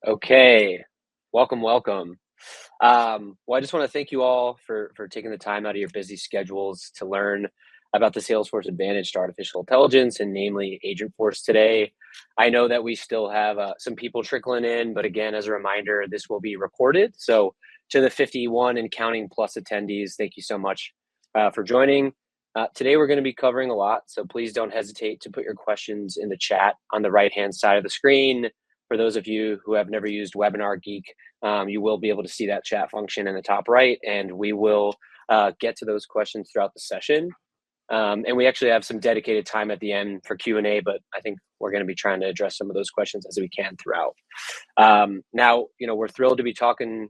Okay, welcome. Well, I just want to thank you all for taking the time out of your busy schedules to learn about the Salesforce Advantage to artificial intelligence and namely Agentforce today. I know that we still have some people trickling in, but again, as a reminder, this will be recorded. So to the 51 and counting plus attendees, thank you so much for joining. Today, we're going to be covering a lot, so please don't hesitate to put your questions in the chat on the right-hand side of the screen. For those of you who have never used Webinar Geek, you will be able to see that chat function in the top right, and we will get to those questions throughout the session. And we actually have some dedicated time at the end for Q&A, but I think we're going to be trying to address some of those questions as we can throughout. Now, we're thrilled to be talking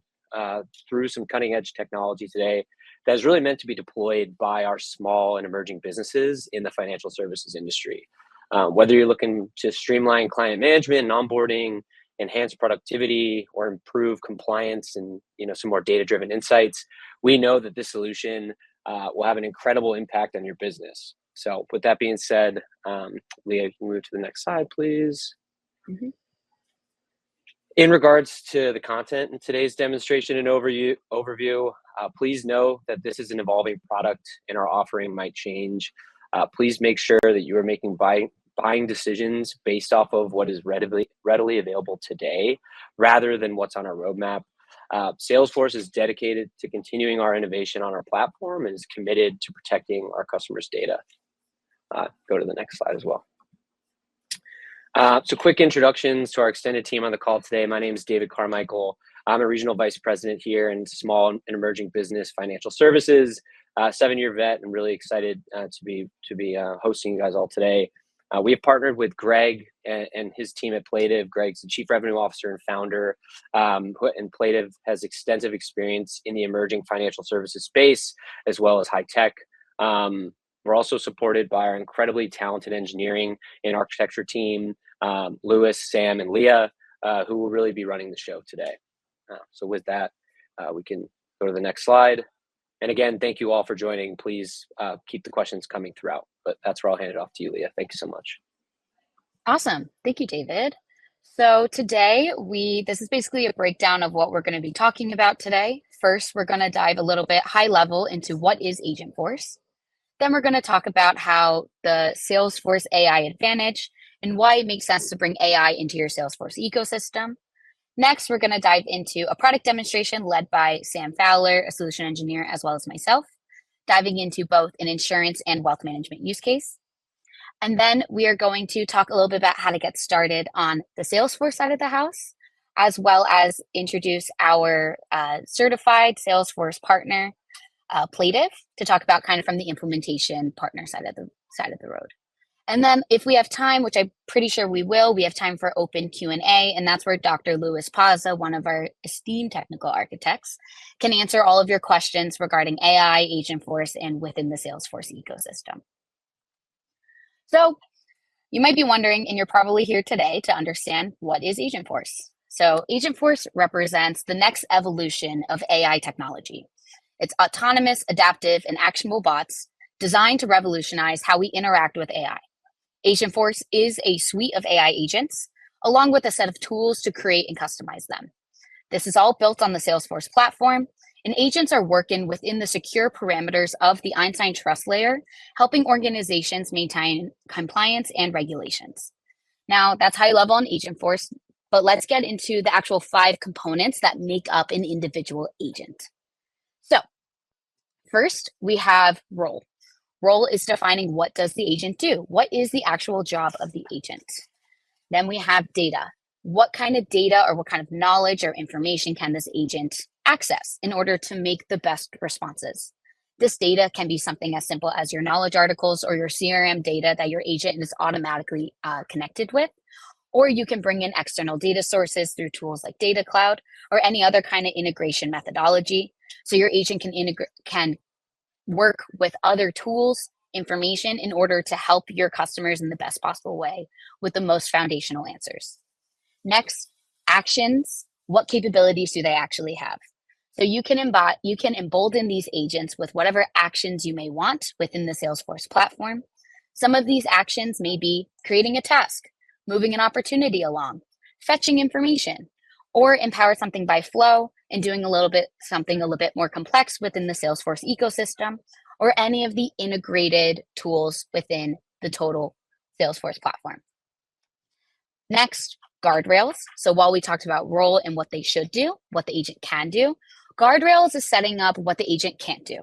through some cutting edge technology today that is really meant to be deployed by our small and emerging businesses in the financial services industry. Whether you're looking to streamline client management and onboarding, enhance productivity, or improve compliance and some more data-driven insights, we know that this solution will have an incredible impact on your business. So with that being said, Leah, you can move to the next slide, please. Mm-hmm. In regards to the content in today's demonstration and overview, please know that this is an evolving product and our offering might change. Please make sure that you are making buying decisions based off of what is readily available today, rather than what's on our roadmap. Salesforce is dedicated to continuing our innovation on our platform and is committed to protecting our customers' data. Go to the next slide as well. So quick introductions to our extended team on the call today. My name is David Carmichael. I'm a regional vice president here in small and emerging business financial services, 7-year vet, and really excited to be hosting you guys all today. We have partnered with Greg and his team at Plative. Greg's the chief revenue officer and founder, and Plative has extensive experience in the emerging financial services space, as well as high tech. We're also supported by our incredibly talented engineering and architecture team, Louis, Sam, and Leah, who will really be running the show today. So with that, we can go to the next slide. And again, thank you all for joining. Please keep the questions coming throughout, but that's where I'll hand it off to you, Leah. Thank you so much. Awesome. Thank you, David. So today, this is basically a breakdown of what we're going to be talking about today. First, we're going to dive a little bit high level into what is Agentforce. Then we're going to talk about how the Salesforce AI Advantage and why it makes sense to bring AI into your Salesforce ecosystem. Next, we're going to dive into a product demonstration led by Sam Fowler, a solution engineer, as well as myself, diving into both an insurance and wealth management use case. And then we are going to talk a little bit about how to get started on the Salesforce side of the house, as well as introduce our certified Salesforce partner, Plative, to talk about kind of from the implementation partner side of the road. And then if we have time, which I'm pretty sure we will, we have time for open Q&A, and that's where Dr. Louis Paza, one of our esteemed technical architects, can answer all of your questions regarding AI, Agentforce, and within the Salesforce ecosystem. So you might be wondering, and you're probably here today to understand, what is Agentforce? So Agentforce represents the next evolution of AI technology. It's autonomous, adaptive, and actionable bots designed to revolutionize how we interact with AI. Agentforce is a suite of AI agents, along with a set of tools to create and customize them. This is all built on the Salesforce platform, and agents are working within the secure parameters of the Einstein trust layer, helping organizations maintain compliance and regulations. Now, that's high level on Agentforce, but let's get into the actual 5 components that make up an individual agent. So first, we have role. Role is defining what does the agent do? What is the actual job of the agent? Then we have data. What kind of data or what kind of knowledge or information can this agent access in order to make the best responses? This data can be something as simple as your knowledge articles or your CRM data that your agent is automatically connected with. Or you can bring in external data sources through tools like Data Cloud or any other kind of integration methodology. So your agent can work with other tools, information in order to help your customers in the best possible way with the most foundational answers. Next, actions. What capabilities do they actually have? So you can embolden these agents with whatever actions you may want within the Salesforce platform. Some of these actions may be creating a task, moving an opportunity along, fetching information, or empower something by flow and doing something a little bit more complex within the Salesforce ecosystem, or any of the integrated tools within the total Salesforce platform. Next, guardrails. So while we talked about role and what they should do, what the agent can do, guardrails is setting up what the agent can't do.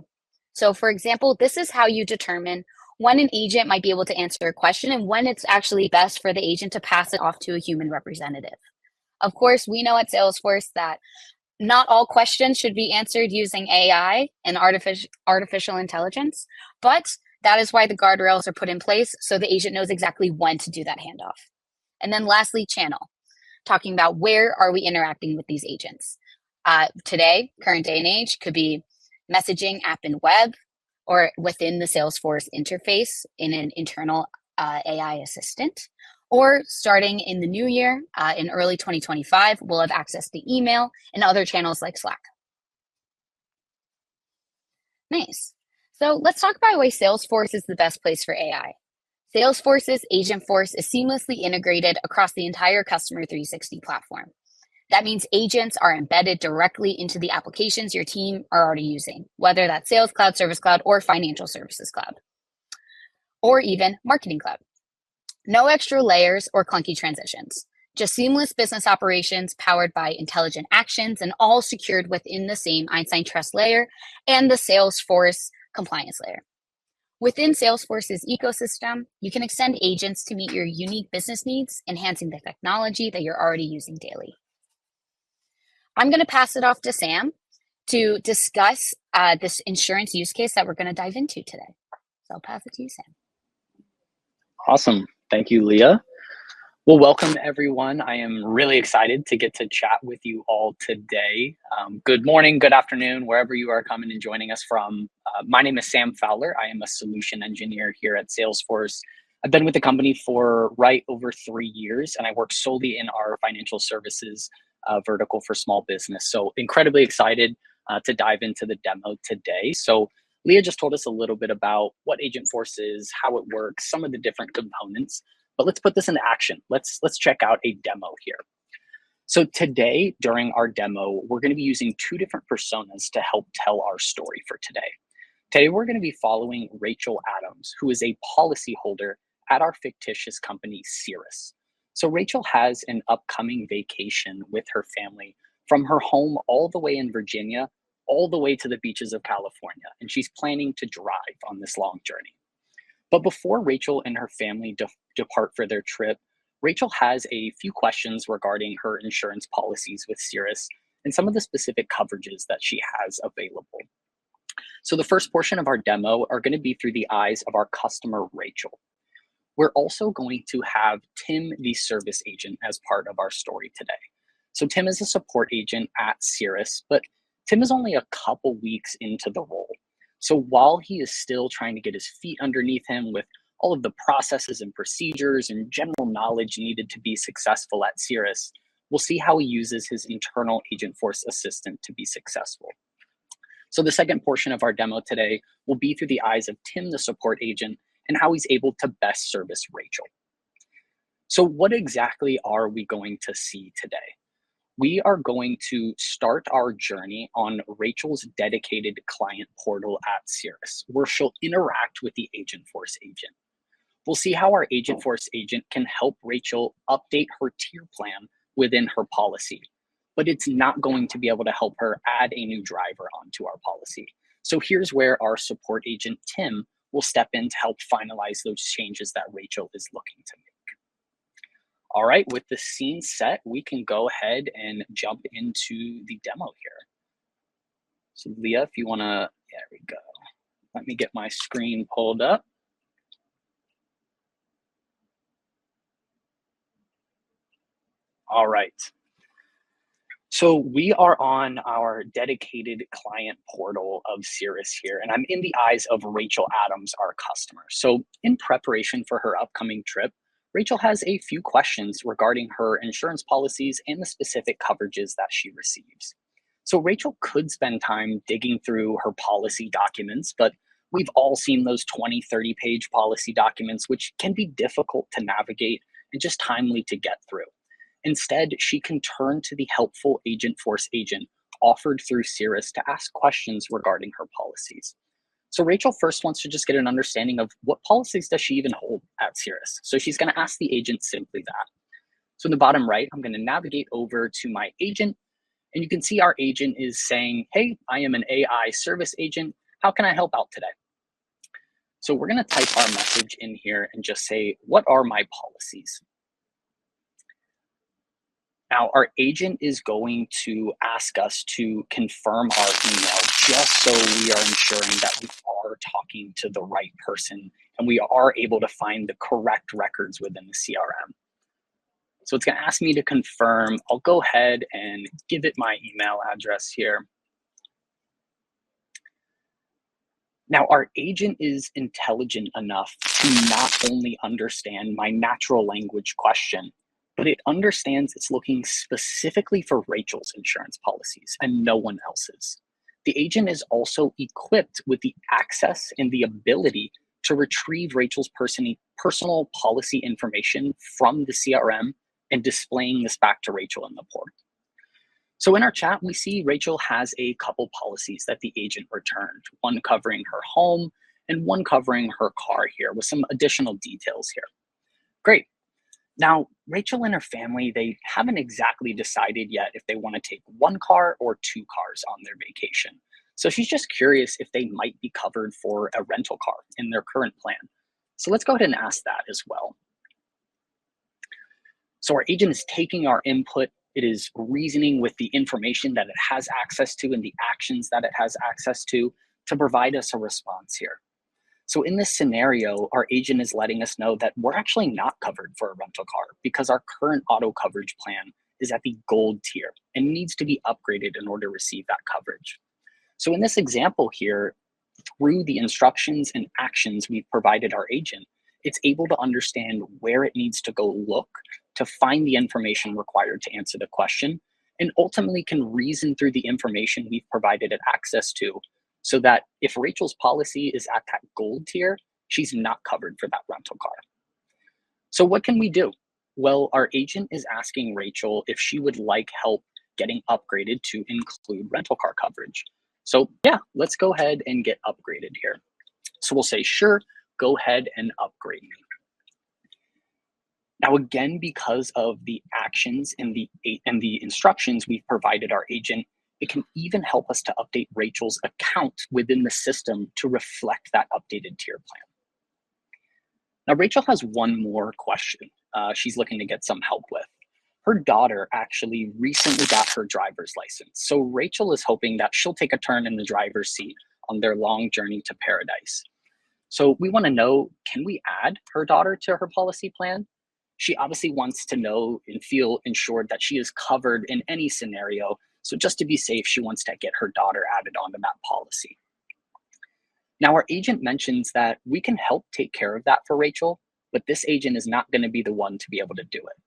So for example, this is how you determine when an agent might be able to answer a question and when it's actually best for the agent to pass it off to a human representative. Of course, we know at Salesforce that not all questions should be answered using AI and artificial intelligence, but that is why the guardrails are put in place so the agent knows exactly when to do that handoff. And then lastly, channel, talking about where are we interacting with these agents. Today, current day and age, could be messaging, app, and web, or within the Salesforce interface in an internal AI assistant. Or starting in the new year, in early 2025, we'll have access to email and other channels like Slack. Nice. So let's talk about why Salesforce is the best place for AI. Salesforce's Agentforce is seamlessly integrated across the entire Customer 360 platform. That means agents are embedded directly into the applications your team are already using, whether that's Sales Cloud, Service Cloud, or Financial Services Cloud, or even Marketing Cloud. No extra layers or clunky transitions, just seamless business operations powered by intelligent actions and all secured within the same Einstein Trust layer and the Salesforce compliance layer. Within Salesforce's ecosystem, you can extend agents to meet your unique business needs, enhancing the technology that you're already using daily. I'm going to pass it off to Sam to discuss this insurance use case that we're going to dive into today. So I'll pass it to you, Sam. Awesome. Thank you, Leah. Well, welcome everyone. I am really excited to get to chat with you all today. Good morning, good afternoon, wherever you are coming and joining us from. My name is Sam Fowler. I am a solution engineer here at Salesforce. I've been with the company for right over 3 years, and I work solely in our financial services vertical for small business. So incredibly excited to dive into the demo today. So Leah just told us a little bit about what Agentforce is, how it works, some of the different components, but let's put this into action. Let's check out a demo here. So today, during our demo, we're going to be using 2 different personas to help tell our story for today. Today, we're going to be following Rachel Adams, who is a policyholder at our fictitious company, Cirrus. So Rachel has an upcoming vacation with her family from her home all the way in Virginia, all the way to the beaches of California, and she's planning to drive on this long journey. But before Rachel and her family depart for their trip, Rachel has a few questions regarding her insurance policies with Cirrus and some of the specific coverages that she has available. So the first portion of our demo are going to be through the eyes of our customer, Rachel. We're also going to have Tim, the service agent, as part of our story today. So Tim is a support agent at Cirrus, but Tim is only a couple weeks into the role. So while he is still trying to get his feet underneath him with all of the processes and procedures and general knowledge needed to be successful at Cirrus, we'll see how he uses his internal Agentforce assistant to be successful. So the second portion of our demo today will be through the eyes of Tim, the support agent, and how he's able to best service Rachel. So what exactly are we going to see today? We are going to start our journey on Rachel's dedicated client portal at Cirrus, where she'll interact with the Agentforce agent. We'll see how our Agentforce agent can help Rachel update her tier plan within her policy, but it's not going to be able to help her add a new driver onto our policy. So here's where our support agent, Tim, will step in to help finalize those changes that Rachel is looking to make. All right, with the scene set, we can go ahead and jump into the demo here. So Leah, if you wanna, there we go. Let me get my screen pulled up. All right. So we are on our dedicated client portal of Cirrus here, and I'm in the eyes of Rachel Adams, our customer. So in preparation for her upcoming trip, Rachel has a few questions regarding her insurance policies and the specific coverages that she receives. So Rachel could spend time digging through her policy documents, but we've all seen those 20, 30-page policy documents, which can be difficult to navigate and just timely to get through. Instead, she can turn to the helpful Agentforce agent offered through Cirrus to ask questions regarding her policies. So Rachel first wants to just get an understanding of what policies does she even hold at Cirrus. So she's going to ask the agent simply that. So in the bottom right, I'm going to navigate over to my agent, and you can see our agent is saying, hey, I am an AI service agent. How can I help out today? So we're going to type our message in here and just say, what are my policies? Now, our agent is going to ask us to confirm our email just so we are ensuring that we are talking to the right person and we are able to find the correct records within the CRM. So it's going to ask me to confirm. I'll go ahead and give it my email address here. Now, our agent is intelligent enough to not only understand my natural language question, but it understands it's looking specifically for Rachel's insurance policies and no one else's. The agent is also equipped with the access and the ability to retrieve Rachel's personal policy information from the CRM and displaying this back to Rachel in the portal. So in our chat, we see Rachel has a couple policies that the agent returned, one covering her home and one covering her car here with some additional details here. Great. Now, Rachel and her family, they haven't exactly decided yet if they want to take one car or two cars on their vacation. So she's just curious if they might be covered for a rental car in their current plan. So let's go ahead and ask that as well. So our agent is taking our input. It is reasoning with the information that it has access to and the actions that it has access to provide us a response here. So in this scenario, our agent is letting us know that we're actually not covered for a rental car because our current auto coverage plan is at the gold tier and needs to be upgraded in order to receive that coverage. So in this example here, through the instructions and actions we've provided our agent, it's able to understand where it needs to go look to find the information required to answer the question, and ultimately can reason through the information we've provided it access to, so that if Rachel's policy is at that gold tier, she's not covered for that rental car. So what can we do? Well, our agent is asking Rachel if she would like help getting upgraded to include rental car coverage. So yeah, let's go ahead and get upgraded here. So we'll say, sure, go ahead and upgrade me. Now, again, because of the actions and the instructions we've provided our agent, it can even help us to update Rachel's account within the system to reflect that updated tier plan. Now, Rachel has one more question she's looking to get some help with. Her daughter actually recently got her driver's license. So Rachel is hoping that she'll take a turn in the driver's seat on their long journey to paradise. So we want to know, can we add her daughter to her policy plan? She obviously wants to know and feel ensured that she is covered in any scenario. So just to be safe, she wants to get her daughter added onto that policy. Now, our agent mentions that we can help take care of that for Rachel, but this agent is not going to be the one to be able to do it.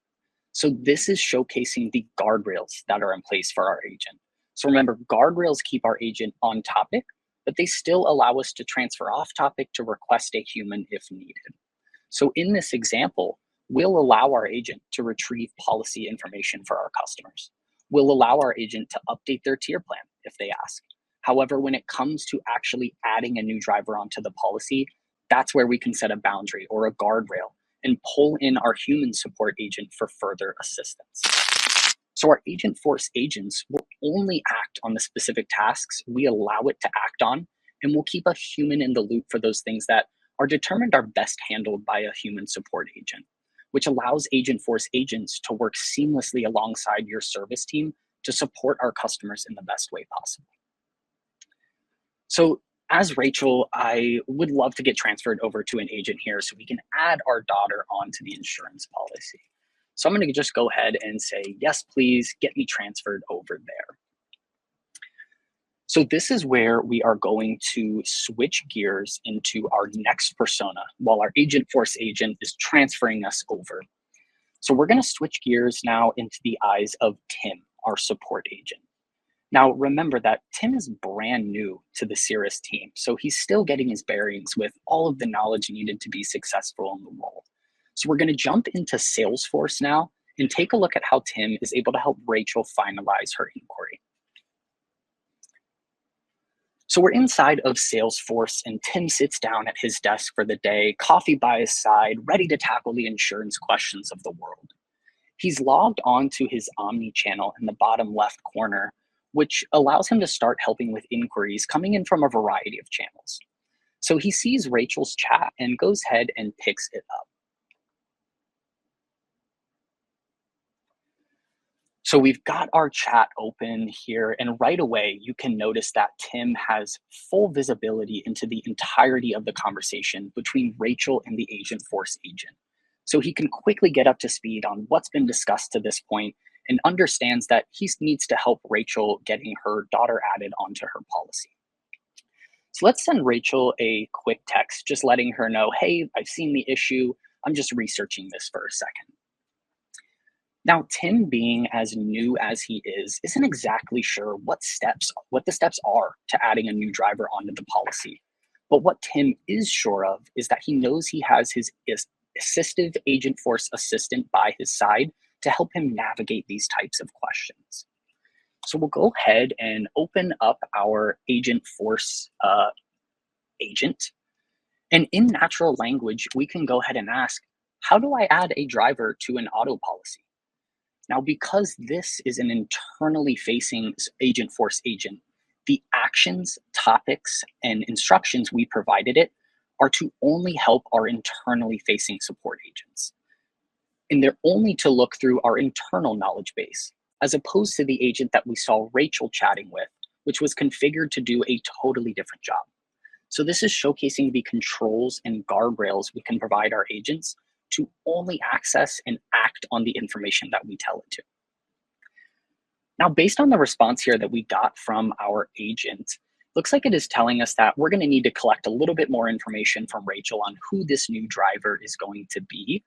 So this is showcasing the guardrails that are in place for our agent. So remember, guardrails keep our agent on topic, but they still allow us to transfer off topic to request a human if needed. So in this example, we'll allow our agent to retrieve policy information for our customers. We'll allow our agent to update their tier plan if they ask. However, when it comes to actually adding a new driver onto the policy, that's where we can set a boundary or a guardrail and pull in our human support agent for further assistance. So our Agentforce agents will only act on the specific tasks we allow it to act on, and we'll keep a human in the loop for those things that are determined are best handled by a human support agent, which allows Agentforce agents to work seamlessly alongside your service team to support our customers in the best way possible. So as Rachel, I would love to get transferred over to an agent here so we can add our daughter onto the insurance policy. So I'm going to just go ahead and say, yes, please get me transferred over there. So this is where we are going to switch gears into our next persona while our Agentforce agent is transferring us over. So we're going to switch gears now into the eyes of Tim, our support agent. Now, remember that Tim is brand new to the Cirrus team, so he's still getting his bearings with all of the knowledge needed to be successful in the role. So we're going to jump into Salesforce now and take a look at how Tim is able to help Rachel finalize her inquiry. So we're inside of Salesforce, and Tim sits down at his desk for the day, coffee by his side, ready to tackle the insurance questions of the world. He's logged on to his Omni channel in the bottom left corner, which allows him to start helping with inquiries coming in from a variety of channels. So he sees Rachel's chat and goes ahead and picks it up. So we've got our chat open here, and right away you can notice that Tim has full visibility into the entirety of the conversation between Rachel and the Agentforce agent. So he can quickly get up to speed on what's been discussed to this point and understands that he needs to help Rachel getting her daughter added onto her policy. So let's send Rachel a quick text, just letting her know, hey, I've seen the issue. I'm just researching this for a second. Now, Tim, being as new as he is, isn't exactly sure what the steps are to adding a new driver onto the policy. But what Tim is sure of is that he knows he has his assistive Agentforce assistant by his side to help him navigate these types of questions. So we'll go ahead and open up our Agentforce agent. And in natural language, we can go ahead and ask, how do I add a driver to an auto policy? Now, because this is an internally facing Agentforce agent, the actions, topics, and instructions we provided it are to only help our internally facing support agents. And they're only to look through our internal knowledge base, as opposed to the agent that we saw Rachel chatting with, which was configured to do a totally different job. So this is showcasing the controls and guardrails we can provide our agents to only access and act on the information that we tell it to. Now, based on the response here that we got from our agent, looks like it is telling us that we're going to need to collect a little bit more information from Rachel on who this new driver is going to be.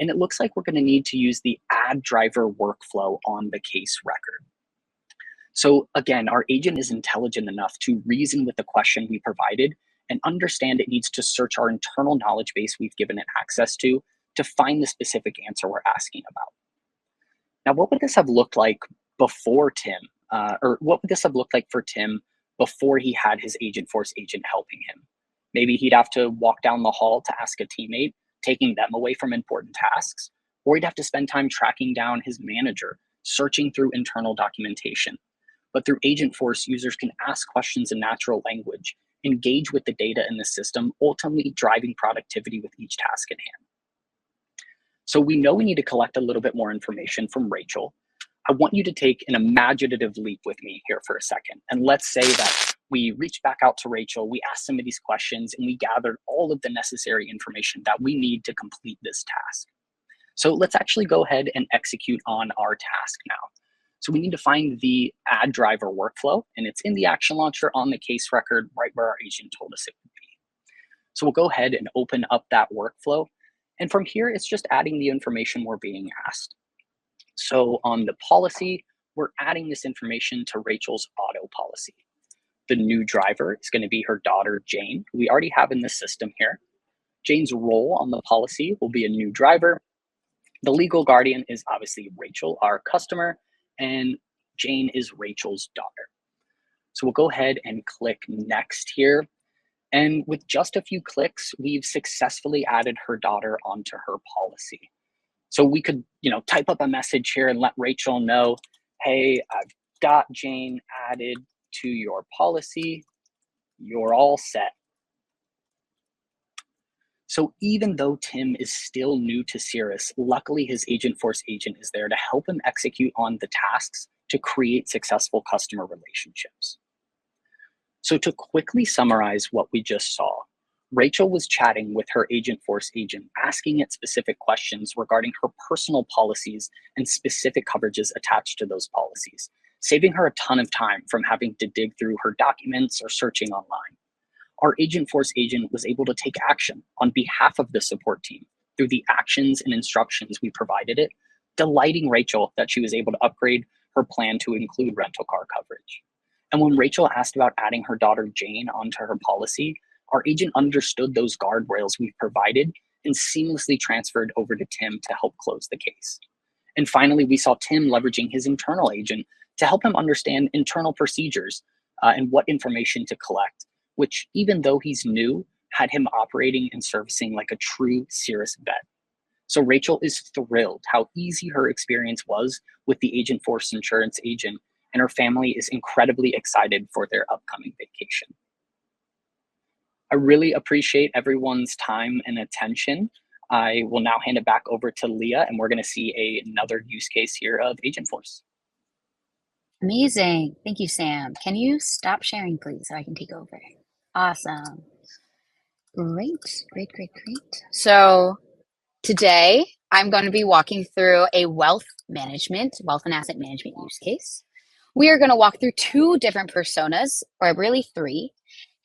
And it looks like we're going to need to use the add driver workflow on the case record. So again, our agent is intelligent enough to reason with the question we provided and understand it needs to search our internal knowledge base we've given it access to find the specific answer we're asking about. Now, what would this have looked like before Tim, or what would this have looked like for Tim before he had his Agentforce agent helping him? Maybe he'd have to walk down the hall to ask a teammate, taking them away from important tasks, or he'd have to spend time tracking down his manager, searching through internal documentation. But through Agentforce, users can ask questions in natural language, engage with the data in the system, ultimately driving productivity with each task at hand. So we know we need to collect a little bit more information from Rachel. I want you to take an imaginative leap with me here for a second. And let's say that we reached back out to Rachel, we asked some of these questions, and we gathered all of the necessary information that we need to complete this task. So let's actually go ahead and execute on our task now. So we need to find the add driver workflow, and it's in the action launcher on the case record, right where our agent told us it would be. So we'll go ahead and open up that workflow. And from here, it's just adding the information we're being asked. So on the policy, we're adding this information to Rachel's auto policy. The new driver is going to be her daughter, Jane, who we already have in the system here. Jane's role on the policy will be a new driver. The legal guardian is obviously Rachel, our customer, and Jane is Rachel's daughter. So we'll go ahead and click next here. And with just a few clicks, we've successfully added her daughter onto her policy. So we could, type up a message here and let Rachel know, hey, I've got Jane added to your policy. You're all set. So even though Tim is still new to Cirrus, luckily his Agentforce agent is there to help him execute on the tasks to create successful customer relationships. So to quickly summarize what we just saw, Rachel was chatting with her Agentforce agent, asking it specific questions regarding her personal policies and specific coverages attached to those policies, saving her a ton of time from having to dig through her documents or searching online. Our Agentforce agent was able to take action on behalf of the support team through the actions and instructions we provided it, delighting Rachel that she was able to upgrade her plan to include rental car coverage. And when Rachel asked about adding her daughter Jane onto her policy, our agent understood those guardrails we've provided and seamlessly transferred over to Tim to help close the case. And finally, we saw Tim leveraging his internal agent to help him understand internal procedures and what information to collect, which, even though he's new, had him operating and servicing like a true serious vet. So Rachel is thrilled how easy her experience was with the Agentforce insurance agent, and her family is incredibly excited for their upcoming vacation. I really appreciate everyone's time and attention. I will now hand it back over to Leah, and we're going to see another use case here of Agentforce. Amazing. Thank you, Sam. Can you stop sharing, please, so I can take over? Awesome. Great. So today I'm going to be walking through a wealth and asset management use case. We are going to walk through two different personas, or really three.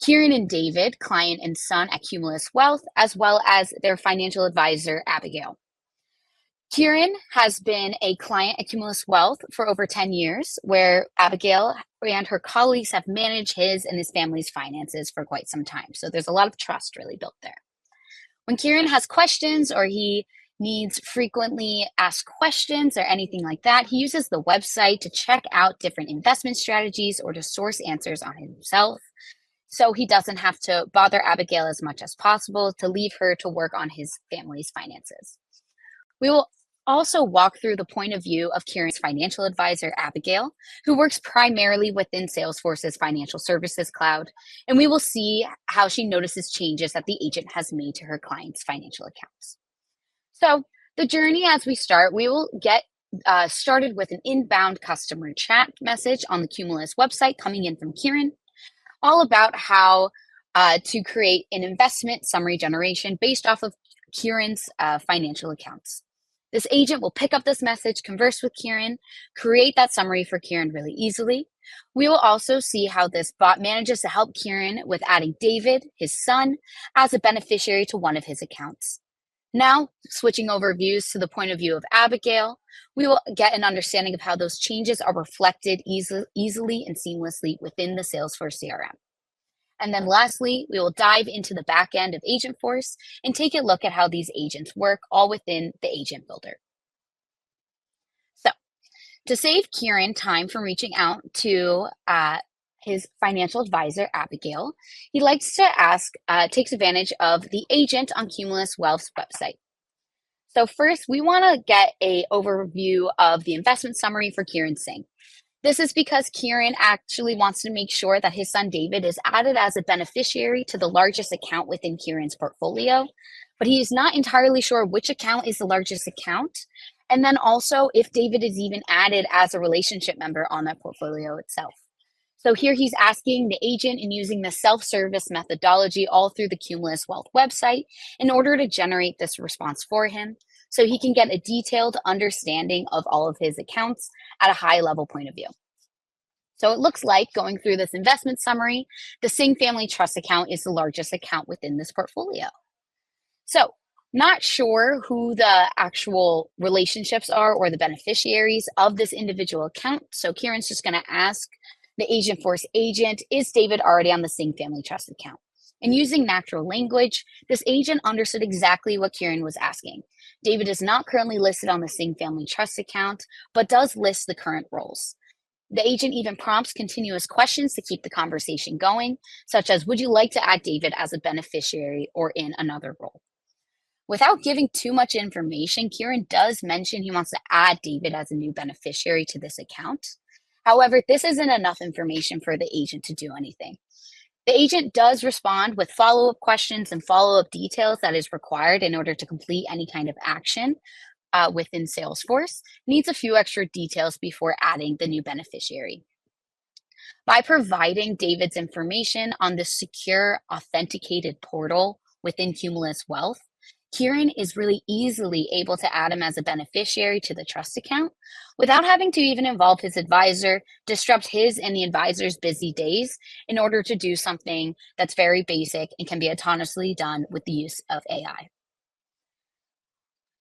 Kieran and David, client and son at Cumulus Wealth, as well as their financial advisor, Abigail. Kieran has been a client at Cumulus Wealth for over 10 years, where Abigail and her colleagues have managed his and his family's finances for quite some time. So there's a lot of trust really built there. When Kieran has questions or he needs frequently asked questions or anything like that, he uses the website to check out different investment strategies or to source answers on himself. So he doesn't have to bother Abigail as much as possible to leave her to work on his family's finances. We will also walk through the point of view of Kieran's financial advisor, Abigail, who works primarily within Salesforce's financial services cloud, and we will see how she notices changes that the agent has made to her clients' financial accounts. So the journey as we start, we will get started with an inbound customer chat message on the Cumulus website coming in from Kieran, all about how to create an investment summary generation based off of Kieran's financial accounts. This agent will pick up this message, converse with Kieran, create that summary for Kieran really easily. We will also see how this bot manages to help Kieran with adding David, his son, as a beneficiary to one of his accounts. Now, switching over views to the point of view of Abigail, we will get an understanding of how those changes are reflected easily and seamlessly within the Salesforce CRM. And then lastly, we will dive into the back end of Agentforce and take a look at how these agents work, all within the Agent Builder. So to save Kieran time from reaching out to his financial advisor, Abigail, he likes to takes advantage of the agent on Cumulus Wealth's website. So first, we want to get an overview of the investment summary for Kieran Singh. This is because Kieran actually wants to make sure that his son David is added as a beneficiary to the largest account within Kieran's portfolio, but he is not entirely sure which account is the largest account, and then also if David is even added as a relationship member on that portfolio itself. So here he's asking the agent and using the self-service methodology all through the Cumulus Wealth website in order to generate this response for him, so he can get a detailed understanding of all of his accounts at a high level point of view. So it looks like, going through this investment summary, the Singh Family Trust account is the largest account within this portfolio. So not sure who the actual relationships are or the beneficiaries of this individual account. So Kieran's just going to ask the Agentforce agent, is David already on the Singh Family Trust account? And using natural language, this agent understood exactly what Kieran was asking. David is not currently listed on the Singh Family Trust account, but does list the current roles. The agent even prompts continuous questions to keep the conversation going, such as, would you like to add David as a beneficiary or in another role? Without giving too much information, Kieran does mention he wants to add David as a new beneficiary to this account. However, this isn't enough information for the agent to do anything. The agent does respond with follow-up questions and follow-up details that is required in order to complete any kind of action within Salesforce, needs a few extra details before adding the new beneficiary. By providing David's information on the secure, authenticated portal within Cumulus Wealth, Kieran is really easily able to add him as a beneficiary to the trust account without having to even involve his advisor, disrupt his and the advisor's busy days in order to do something that's very basic and can be autonomously done with the use of AI.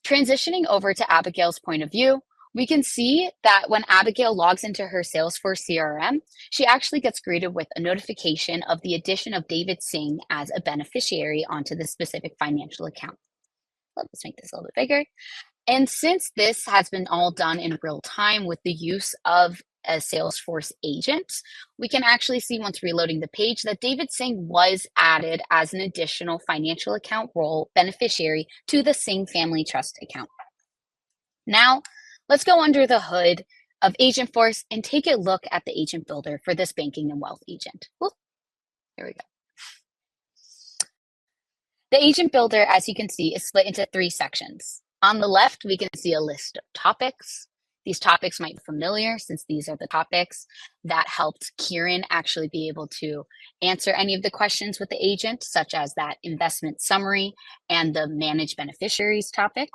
Transitioning over to Abigail's point of view, we can see that when Abigail logs into her Salesforce CRM, she actually gets greeted with a notification of the addition of David Singh as a beneficiary onto the specific financial account. Let's make this a little bit bigger. And since this has been all done in real time with the use of a Salesforce agent, we can actually see once reloading the page that David Singh was added as an additional financial account role beneficiary to the Singh Family Trust account. Now, let's go under the hood of Agentforce and take a look at the agent builder for this banking and wealth agent. Whoop, here we go. The agent builder, as you can see, is split into 3 sections. On the left, we can see a list of topics. These topics might be familiar since these are the topics that helped Kieran actually be able to answer any of the questions with the agent, such as that investment summary and the manage beneficiaries topic.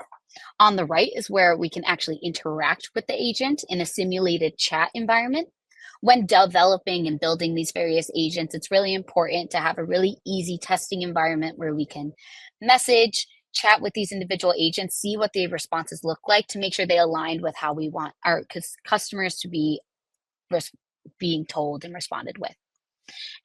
On the right is where we can actually interact with the agent in a simulated chat environment. When developing and building these various agents, it's really important to have a really easy testing environment where we can message, chat with these individual agents, see what the responses look like to make sure they align with how we want our customers to be being told and responded with.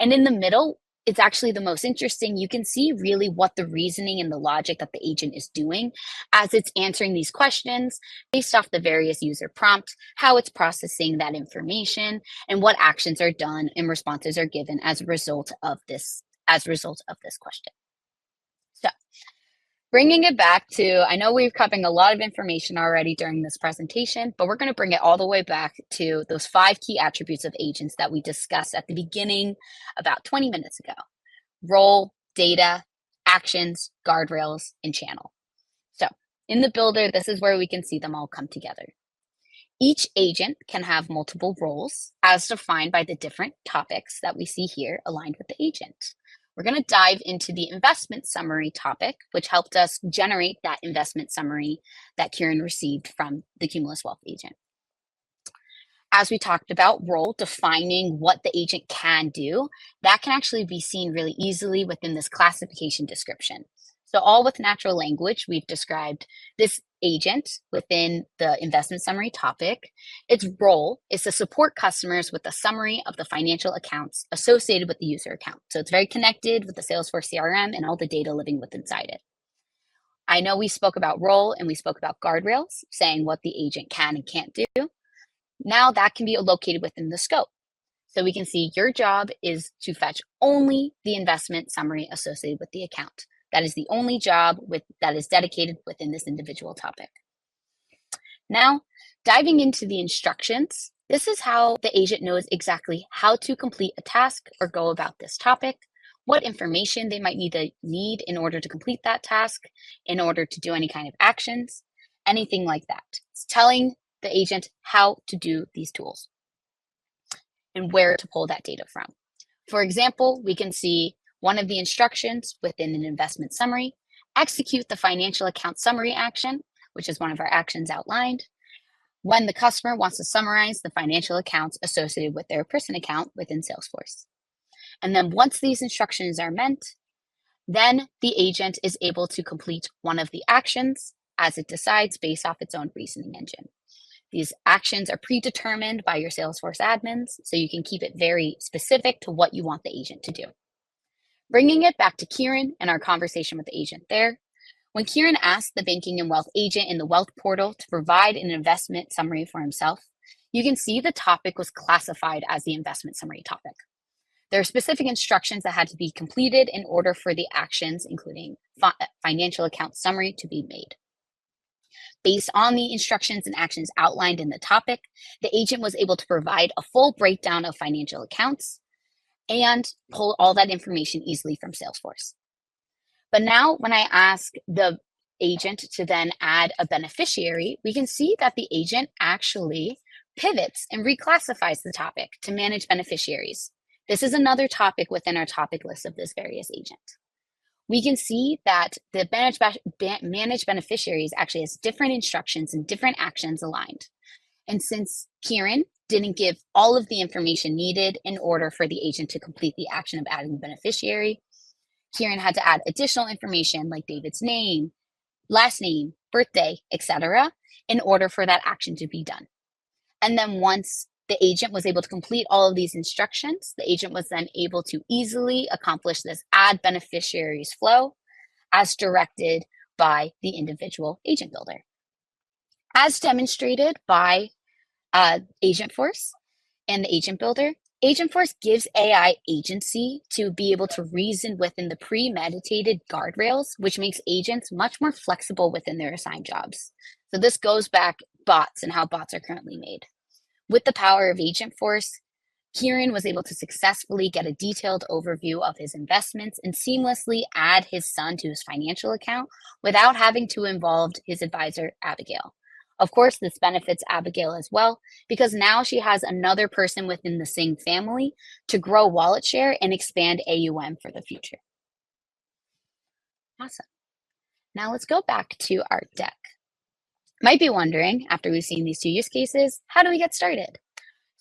And in the middle, it's actually the most interesting. You can see really what the reasoning and the logic that the agent is doing as it's answering these questions based off the various user prompts, how it's processing that information, and what actions are done and responses are given as a result of this question. So bringing it back to, I know we've covered a lot of information already during this presentation, but we're going to bring it all the way back to those 5 key attributes of agents that we discussed at the beginning about 20 minutes ago: role, data, actions, guardrails, and channel. So in the builder, this is where we can see them all come together. Each agent can have multiple roles as defined by the different topics that we see here aligned with the agent. We're going to dive into the investment summary topic, which helped us generate that investment summary that Kieran received from the Cumulus Wealth agent. As we talked about role, defining what the agent can do, that can actually be seen really easily within this classification description. So all with natural language, we've described this agent within the investment summary topic. Its role is to support customers with a summary of the financial accounts associated with the user account. So it's very connected with the Salesforce CRM and all the data living within inside it. I know we spoke about role and we spoke about guardrails, saying what the agent can and can't do. Now that can be located within the scope. So we can see your job is to fetch only the investment summary associated with the account. That is the only job that is dedicated within this individual topic. Now, diving into the instructions, this is how the agent knows exactly how to complete a task or go about this topic, what information they might need in order to complete that task, in order to do any kind of actions, anything like that. It's telling the agent how to do these tools and where to pull that data from. For example, we can see one of the instructions within an investment summary: execute the financial account summary action, which is one of our actions outlined, when the customer wants to summarize the financial accounts associated with their person account within Salesforce. And then once these instructions are met, then the agent is able to complete one of the actions as it decides based off its own reasoning engine. These actions are predetermined by your Salesforce admins, so you can keep it very specific to what you want the agent to do. Bringing it back to Kieran and our conversation with the agent there, when Kieran asked the banking and wealth agent in the wealth portal to provide an investment summary for himself, you can see the topic was classified as the investment summary topic. There are specific instructions that had to be completed in order for the actions, including financial account summary, to be made. Based on the instructions and actions outlined in the topic, the agent was able to provide a full breakdown of financial accounts and pull all that information easily from Salesforce. But now when I ask the agent to then add a beneficiary, we can see that the agent actually pivots and reclassifies the topic to manage beneficiaries. This is another topic within our topic list of this various agent. We can see that the manage beneficiaries actually has different instructions and different actions aligned. And since Kieran didn't give all of the information needed in order for the agent to complete the action of adding the beneficiary, Kieran had to add additional information like David's name, last name, birthday, etc., in order for that action to be done. And then once the agent was able to complete all of these instructions, the agent was then able to easily accomplish this add beneficiaries flow as directed by the individual agent builder. As demonstrated by Agentforce and the Agent Builder, Agentforce gives AI agency to be able to reason within the premeditated guardrails, which makes agents much more flexible within their assigned jobs. So this goes back bots and how bots are currently made. With the power of Agentforce, Kieran was able to successfully get a detailed overview of his investments and seamlessly add his son to his financial account without having to involve his advisor, Abigail. Of course, this benefits Abigail as well because now she has another person within the same family to grow wallet share and expand AUM for the future. Awesome. Now let's go back to our deck. Might be wondering, after we've seen these two use cases, how do we get started?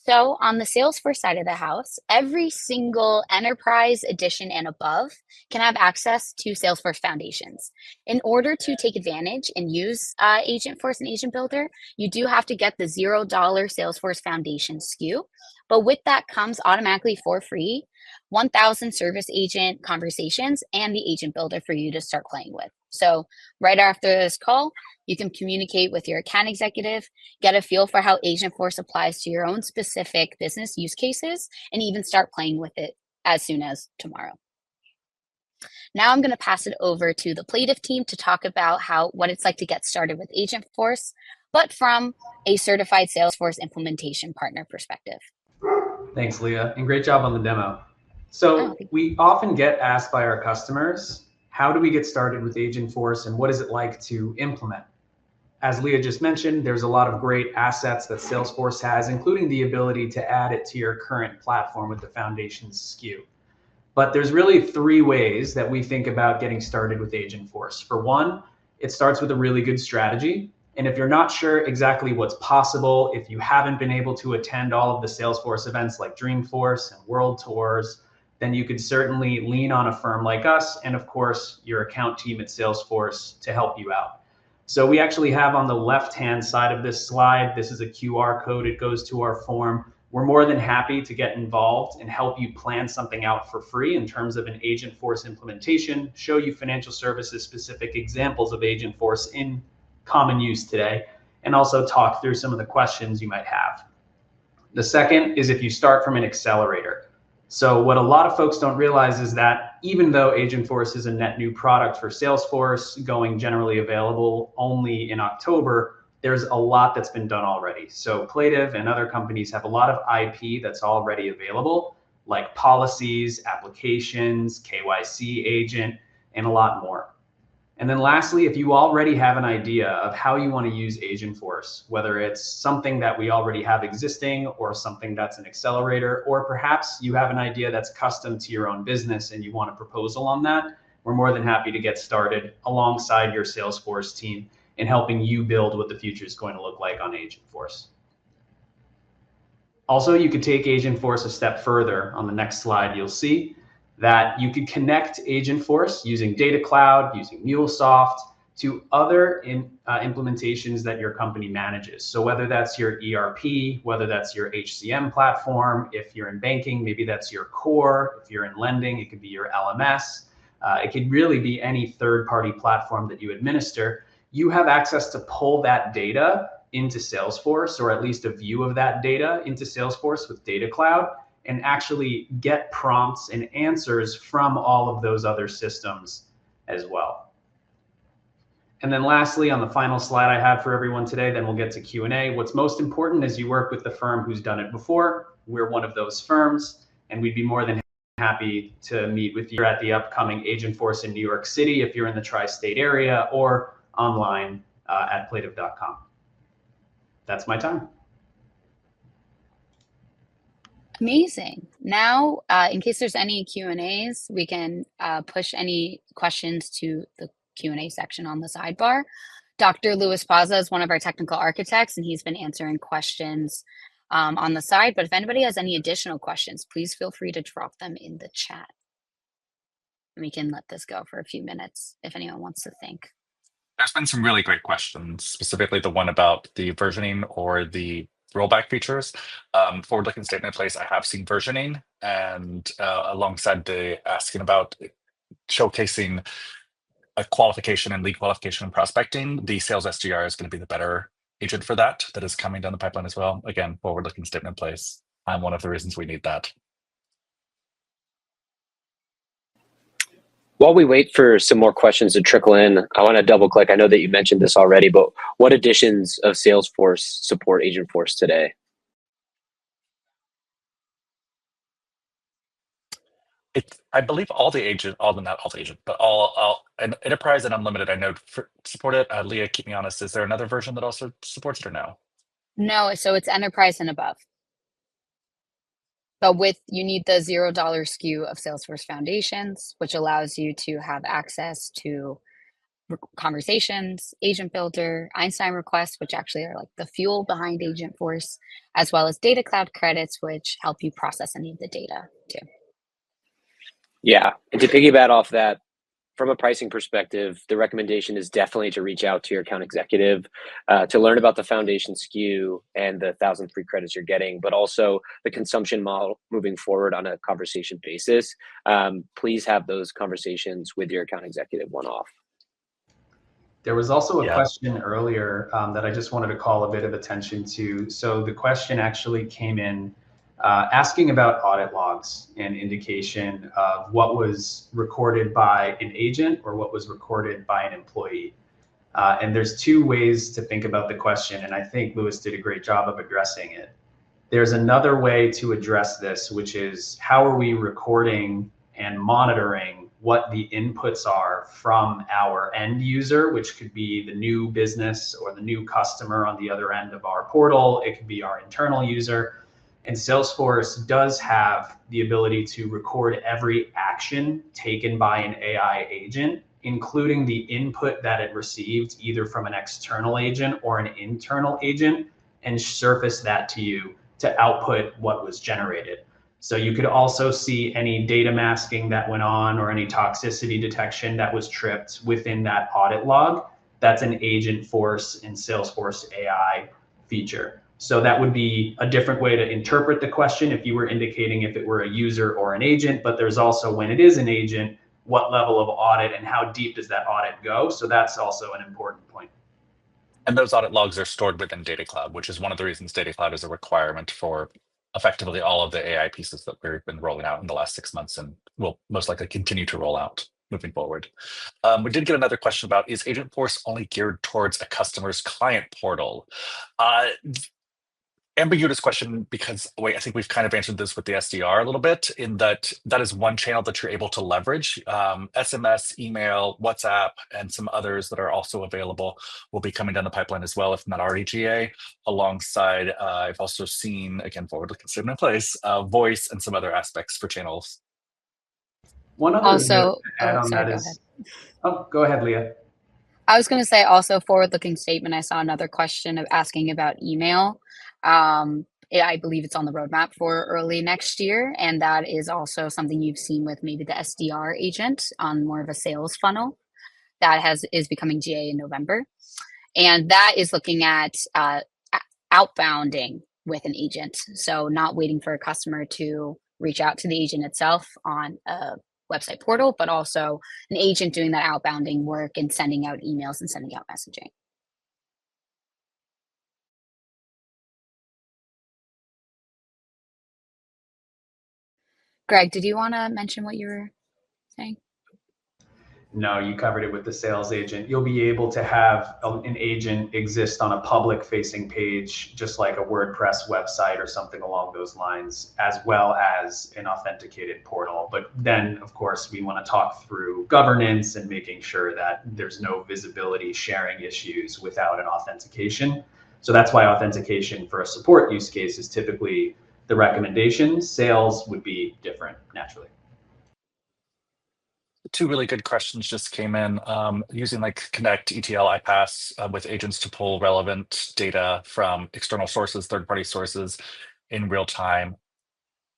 So on the Salesforce side of the house, every single enterprise edition and above can have access to Salesforce Foundations. In order to take advantage and use Agentforce and Agent Builder, you do have to get the $0 Salesforce Foundation SKU. But with that comes automatically for free 1,000 service agent conversations and the Agent Builder for you to start playing with. So right after this call, you can communicate with your account executive, get a feel for how Agentforce applies to your own specific business use cases, and even start playing with it as soon as tomorrow. Now I'm going to pass it over to the Plative team to talk about what it's like to get started with Agentforce, but from a certified Salesforce implementation partner perspective. Thanks, Leah, and great job on the demo. So we often get asked by our customers, how do we get started with Agentforce and what is it like to implement? As Leah just mentioned, there's a lot of great assets that Salesforce has, including the ability to add it to your current platform with the Foundations SKU. But there's really three ways that we think about getting started with Agentforce. For one, it starts with a really good strategy. And if you're not sure exactly what's possible, if you haven't been able to attend all of the Salesforce events like Dreamforce and World Tours, then you could certainly lean on a firm like us and of course your account team at Salesforce to help you out. So we actually have on the left-hand side of this slide, this is a QR code, it goes to our form. We're more than happy to get involved and help you plan something out for free in terms of an Agentforce implementation, show you financial services specific examples of Agentforce in common use today, and also talk through some of the questions you might have. The second is if you start from an accelerator. So what a lot of folks don't realize is that even though Agentforce is a net new product for Salesforce, going generally available only in October, there's a lot that's been done already. So Plative and other companies have a lot of IP that's already available, like policies, applications, KYC agent, and a lot more. And then lastly, if you already have an idea of how you want to use Agentforce, whether it's something that we already have existing or something that's an accelerator, or perhaps you have an idea that's custom to your own business and you want a proposal on that, we're more than happy to get started alongside your Salesforce team in helping you build what the future is going to look like on Agentforce. Also, you could take Agentforce a step further. On the next slide, you'll see that you could connect Agentforce using Data Cloud, using MuleSoft, to other implementations that your company manages. So whether that's your ERP, whether that's your HCM platform, if you're in banking, maybe that's your core. If you're in lending, it could be your LMS. It could really be any third-party platform that you administer. You have access to pull that data into Salesforce, or at least a view of that data into Salesforce with Data Cloud, and actually get prompts and answers from all of those other systems as well. And then lastly, on the final slide I have for everyone today, then we'll get to Q&A. What's most important is you work with the firm who's done it before. We're one of those firms, and we'd be more than happy to meet with you at the upcoming Agentforce in New York City if you're in the tri-state area, or online at plative.com. That's my time. Amazing. Now, in case there's any Q&As, we can push any questions to the Q&A section on the sidebar. Dr. Louis Paza is one of our technical architects, and he's been answering questions on the side. But if anybody has any additional questions, please feel free to drop them in the chat. And we can let this go for a few minutes if anyone wants to think. There's been some really great questions, specifically the one about the versioning or the rollback features. Forward-looking statement in place, I have seen versioning, and alongside the asking about showcasing a qualification and lead qualification and prospecting, the sales SDR is going to be the better agent for that is coming down the pipeline as well. Again, forward-looking statement in place. I'm one of the reasons we need that. While we wait for some more questions to trickle in, I want to double click. I know that you mentioned this already, but what additions of Salesforce support Agentforce today? I believe not all the agent, but all and Enterprise and Unlimited, I know support it. Leah, keep me honest. Is there another version that also supports it or no? No, so it's Enterprise and above. But you need the $0 SKU of Salesforce Foundations, which allows you to have access to conversations, Agent Builder, Einstein requests, which actually are like the fuel behind Agentforce, as well as data cloud credits, which help you process any of the data too. Yeah, and to piggyback off that, from a pricing perspective, the recommendation is definitely to reach out to your account executive to learn about the foundation SKU and the 1,000 free credits you're getting, but also the consumption model moving forward on a conversation basis. Please have those conversations with your account executive one-off. There was also a question earlier that I just wanted to call a bit of attention to. So the question actually came in asking about audit logs and indication of what was recorded by an agent or what was recorded by an employee. And there's two ways to think about the question, and I think Lewis did a great job of addressing it. There's another way to address this, which is how are we recording and monitoring what the inputs are from our end user, which could be the new business or the new customer on the other end of our portal. It could be our internal user. And Salesforce does have the ability to record every action taken by an AI agent, including the input that it received either from an external agent or an internal agent, and surface that to you to output what was generated. So you could also see any data masking that went on or any toxicity detection that was tripped within that audit log. That's an Agentforce and Salesforce AI feature. So that would be a different way to interpret the question if you were indicating if it were a user or an agent, but there's also when it is an agent, what level of audit and how deep does that audit go? So that's also an important point. And those audit logs are stored within Data Cloud, which is one of the reasons Data Cloud is a requirement for effectively all of the AI pieces that we've been rolling out in the last 6 months and will most likely continue to roll out moving forward. We did get another question about, is Agentforce only geared towards a customer's client portal? Ambiguous question because I think we've kind of answered this with the SDR a little bit in that is one channel that you're able to leverage. SMS, email, WhatsApp, and some others that are also available will be coming down the pipeline as well, if not already GA. Alongside, I've also seen, again, forward-looking statement in place, voice and some other aspects for channels. One other also, add on that is, go ahead, Leah. I was going to say also forward-looking statement. I saw another question of asking about email. I believe it's on the roadmap for early next year, and that is also something you've seen with maybe the SDR agent on more of a sales funnel that is becoming GA in November, and that is looking at outbounding with an agent, so not waiting for a customer to reach out to the agent itself on a website portal, but also an agent doing that outbounding work and sending out emails and sending out messaging. Greg, did you want to mention what you were saying? No, you covered it with the sales agent. You'll be able to have an agent exist on a public facing page, just like a WordPress website or something along those lines, as well as an authenticated portal. But then, of course, we want to talk through governance and making sure that there's no visibility sharing issues without an authentication. So that's why authentication for a support use case is typically the recommendation. Sales would be different naturally. Two really good questions just came in using like Connect, ETL, iPass with agents to pull relevant data from external sources, third-party sources in real time.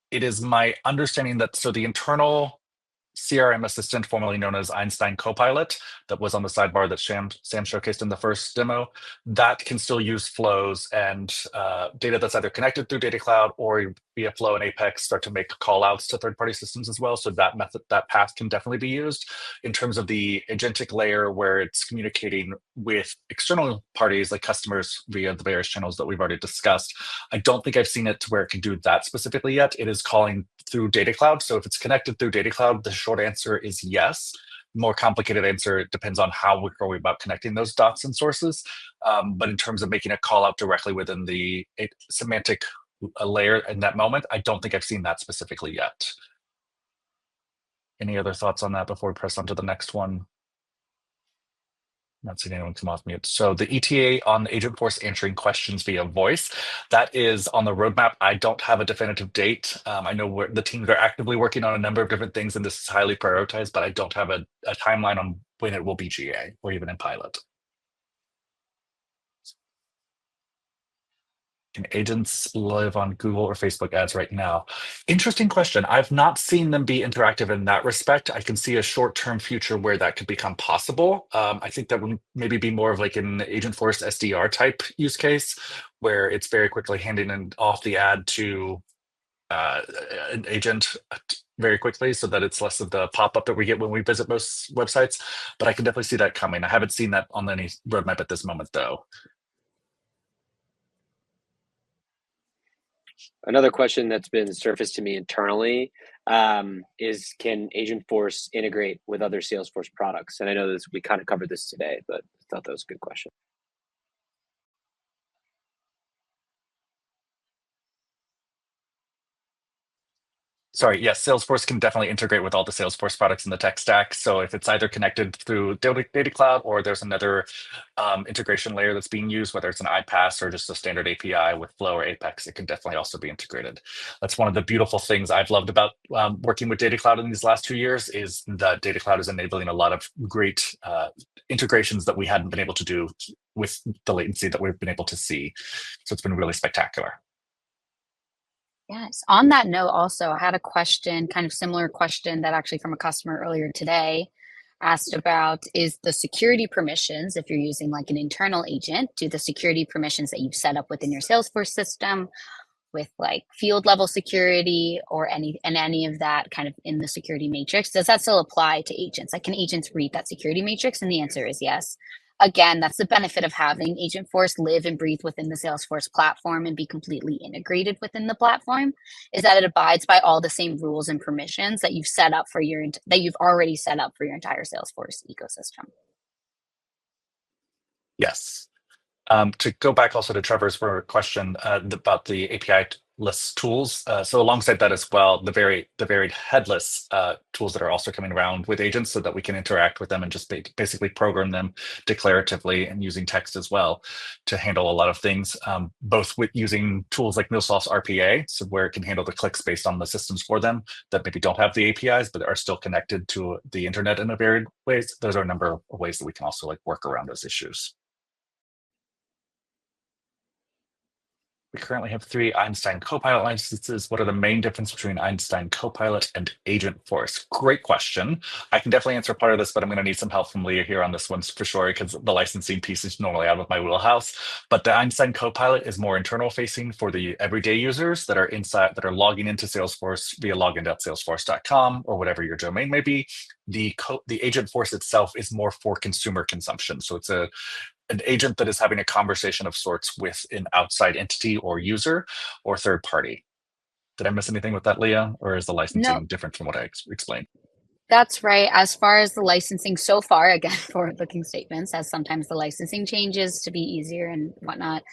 It is my understanding that the internal CRM assistant, formerly known as Einstein Copilot, that was on the sidebar that Sam showcased in the first demo, that can still use flows and data that's either connected through Data Cloud or via Flow and Apex start to make call outs to third-party systems as well. So that path can definitely be used. In terms of the agentic layer where it's communicating with external parties like customers via the various channels that we've already discussed, I don't think I've seen it to where it can do that specifically yet. It is calling through Data Cloud. So if it's connected through Data Cloud, the short answer is yes. More complicated answer, it depends on how we're going about connecting those dots and sources. But in terms of making a call out directly within the semantic layer in that moment, I don't think I've seen that specifically yet. Any other thoughts on that before we press on to the next one? Not seeing anyone come off mute. So the ETA on Agentforce answering questions via voice, that is on the roadmap. I don't have a definitive date. I know the teams are actively working on a number of different things, and this is highly prioritized, but I don't have a timeline on when it will be GA or even in pilot. Can agents live on Google or Facebook ads right now? Interesting question. I've not seen them be interactive in that respect. I can see a short-term future where that could become possible. I think that would maybe be more of like an Agentforce SDR type use case, where it's very quickly handing off the ad to an agent very quickly, so that it's less of the pop-up that we get when we visit most websites. But I can definitely see that coming. I haven't seen that on any roadmap at this moment, though. Another question that's been surfaced to me internally is, can Agentforce integrate with other Salesforce products? And I know we kind of covered this today, but I thought that was a good question. Sorry, yes, Salesforce can definitely integrate with all the Salesforce products in the tech stack. So if it's either connected through Data Cloud or there's another integration layer that's being used, whether it's an iPaaS or just a standard API with Flow or Apex, it can definitely also be integrated. That's one of the beautiful things I've loved about working with Data Cloud in these last 2 years, is that Data Cloud is enabling a lot of great integrations that we hadn't been able to do with the latency that we've been able to see. So it's been really spectacular. Yes. On that note, also, I had a question, kind of similar question that actually from a customer earlier today asked about, is the security permissions, if you're using like an internal agent, do the security permissions that you've set up within your Salesforce system with like field level security or any of that kind of in the security matrix, does that still apply to agents? Like, can agents read that security matrix? And the answer is yes. Again, that's the benefit of having Agentforce live and breathe within the Salesforce platform and be completely integrated within the platform, is that it abides by all the same rules and permissions that you've set up for that you've already set up for your entire Salesforce ecosystem. Yes. To go back also to Trevor's question about the API-less tools. So alongside that as well, the varied headless tools that are also coming around with agents, so that we can interact with them and just basically program them declaratively and using text as well to handle a lot of things, both with using tools like MuleSoft's RPA, so where it can handle the clicks based on the systems for them that maybe don't have the APIs, but are still connected to the internet in a varied ways. Those are a number of ways that we can also like work around those issues. We currently have 3 Einstein Copilot licenses. What are the main differences between Einstein Copilot and Agentforce? Great question. I can definitely answer part of this, but I'm going to need some help from Leah here on this one for sure, because the licensing piece is normally out of my wheelhouse. But the Einstein Copilot is more internal facing for the everyday users that are inside, that are logging into Salesforce via login.salesforce.com or whatever your domain may be. The Agentforce itself is more for consumer consumption. So it's an agent that is having a conversation of sorts with an outside entity or user or third party. Did I miss anything with that, Leah? Or is the licensing different from what I explained? That's right. As far as the licensing so far, again, forward-looking statements, as sometimes the licensing changes to be easier and whatnot.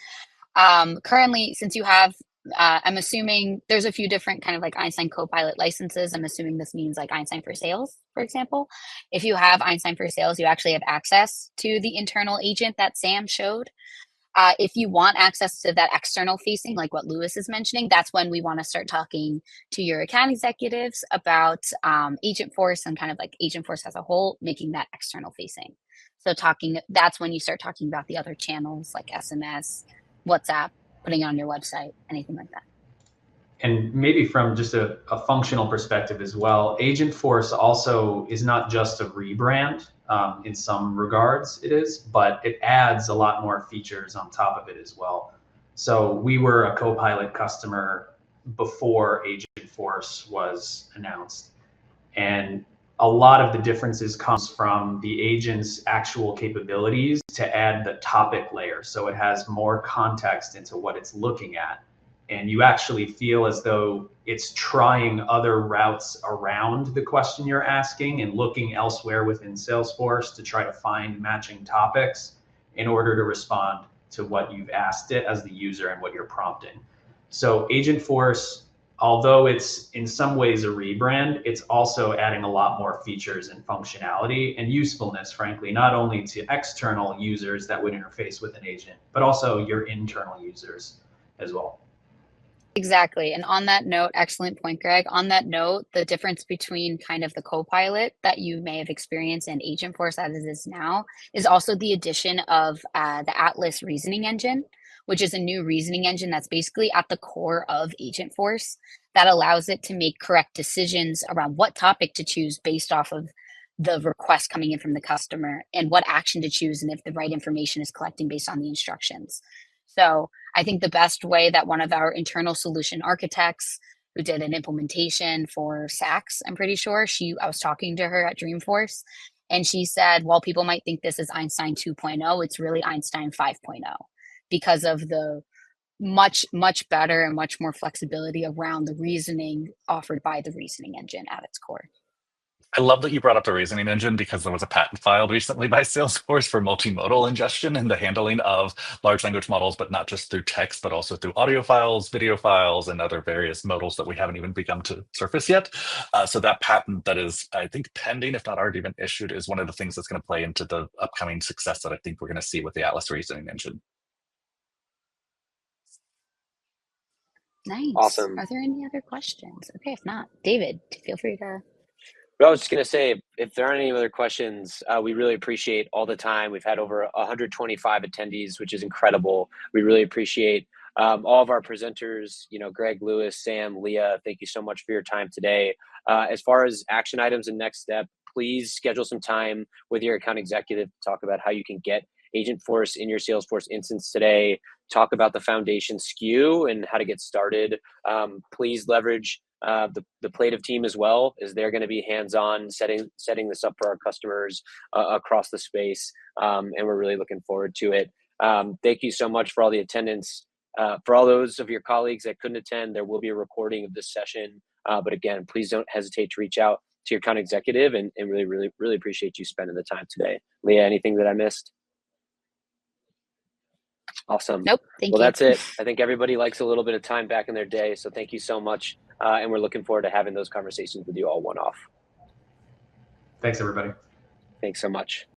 Currently, since you have, I'm assuming there's a few different kind of like Einstein Copilot licenses. I'm assuming this means like Einstein for Sales, for example. If you have Einstein for Sales, you actually have access to the internal agent that Sam showed. If you want access to that external facing, like what Lewis is mentioning, that's when we want to start talking to your account executives about Agentforce and kind of like Agentforce as a whole, making that external facing. So that's when you start talking about the other channels like SMS, WhatsApp, putting it on your website, anything like that. And maybe from just a functional perspective as well, Agentforce also is not just a rebrand. In some regards it is, but it adds a lot more features on top of it as well. So we were a Copilot customer before Agentforce was announced. And a lot of the differences comes from the agent's actual capabilities to add the topic layer. So it has more context into what it's looking at. And you actually feel as though it's trying other routes around the question you're asking and looking elsewhere within Salesforce to try to find matching topics in order to respond to what you've asked it as the user and what you're prompting. So Agentforce, although it's in some ways a rebrand, it's also adding a lot more features and functionality and usefulness, frankly, not only to external users that would interface with an agent, but also your internal users as well. Exactly. And on that note, excellent point, Greg. On that note, the difference between kind of the Copilot that you may have experienced and Agentforce as it is now is also the addition of the Atlas reasoning engine, which is a new reasoning engine that's basically at the core of Agentforce that allows it to make correct decisions around what topic to choose based off of the request coming in from the customer and what action to choose and if the right information is collecting based on the instructions. So I think the best way that one of our internal solution architects who did an implementation for Saks, I'm pretty sure, I was talking to her at Dreamforce, and she said, while people might think this is Einstein 2.0, it's really Einstein 5.0 because of the much, much better and much more flexibility around the reasoning offered by the reasoning engine at its core. I love that you brought up the reasoning engine because there was a patent filed recently by Salesforce for multimodal ingestion and the handling of large language models, but not just through text, but also through audio files, video files, and other various modals that we haven't even begun to surface yet. So that patent that is, I think, pending, if not already been issued, is one of the things that's going to play into the upcoming success that I think we're going to see with the Atlas reasoning engine. Nice. Awesome. Are there any other questions? Okay, if not, David, feel free to. But I was just going to say, if there aren't any other questions, we really appreciate all the time. We've had over 125 attendees, which is incredible. We really appreciate all of our presenters, Greg, Lewis, Sam, Leah. Thank you so much for your time today. As far as action items and next step, please schedule some time with your account executive to talk about how you can get Agentforce in your Salesforce instance today. Talk about the foundation SKU and how to get started. Please leverage the Plative team as well, as they're going to be hands-on setting this up for our customers across the space, and we're really looking forward to it. Thank you so much for all the attendance. For all those of your colleagues that couldn't attend, there will be a recording of this session, but again, please don't hesitate to reach out to your account executive, and really appreciate you spending the time today. Leah, anything that I missed? Awesome. Nope. Thank you. Well, that's it. I think everybody likes a little bit of time back in their day. So thank you so much. And we're looking forward to having those conversations with you all one-off. Thanks, everybody. Thanks so much.